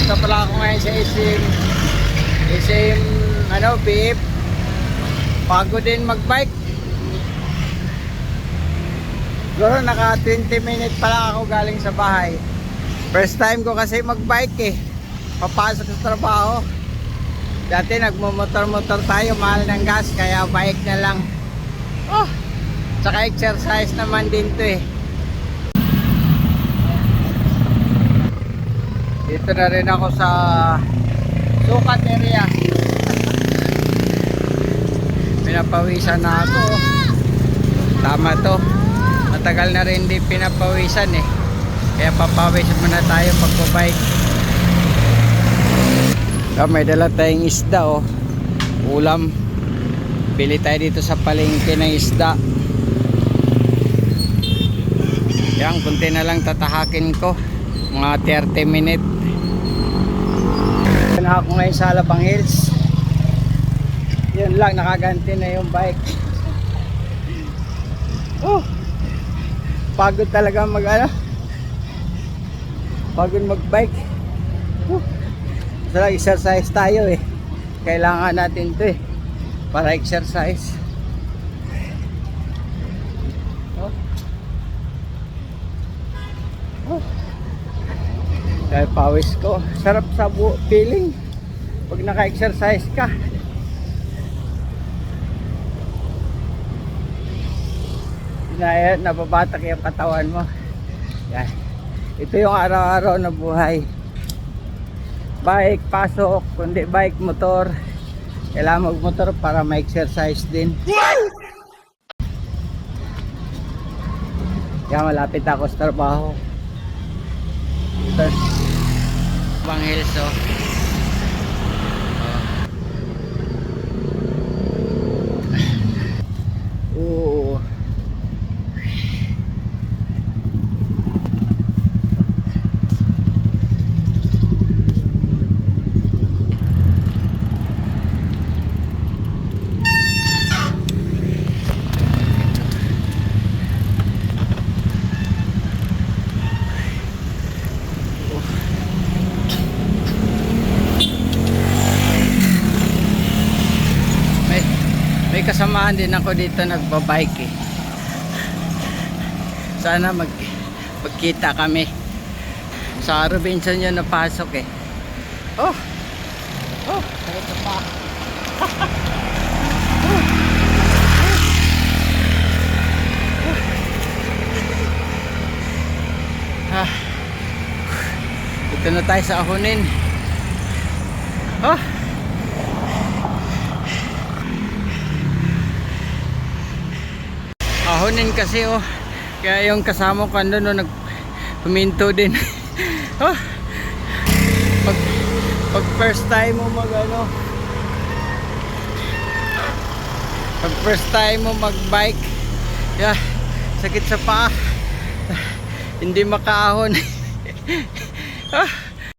Dito pala ako ngayon sa SM beep. Pagod din magbike. Siguro naka 20 minutes pa lang ako galing sa bahay. First time ko kasi magbike eh. Papasok sa trabaho. Dati nagmumotor-motor tayo, mahal ng gas, kaya bike na lang. Oh, tsaka exercise naman din to eh. Dito na rin ako sa Sukat area. Pinapawisan na ako. Tama to. Matagal na rin di pinapawisan eh. Kaya papawis muna tayo pagpabike. May dala tayong isda oh. Ulam. Bili tayo dito sa palengke ng isda. Yan, kunti na lang tatahakin ko. Mga 30 minutes. Na ako ngayon sa Alabang Hills. Yun lang, nakaganti na yung bike. Oh, pagod talaga pagod magbike. So, exercise tayo eh. Kailangan natin to eh, para exercise. Dahil pawis ko, sarap sa feeling pag naka-exercise ka. Nababatak yung katawan mo. Yan. Ito yung araw-araw na buhay. Bike, pasok, kundi bike, motor. Kailangan mag-motor para ma-exercise din. Kaya malapit ako sa trabaho. Bang Hills oh. Oo. May kasamahan din ako dito nagbabike eh. Sana magkita kami. Sa Robinson yun napasok eh. Oh, sakit sa pa. Dito na tayo sa Ahonin. Ahonin kasi oh. Kaya yung kasama ko ano no, nagpuminto din. Pag first time mo pag first time mo magbike, yeah, sakit sa paa. Hindi makaahon.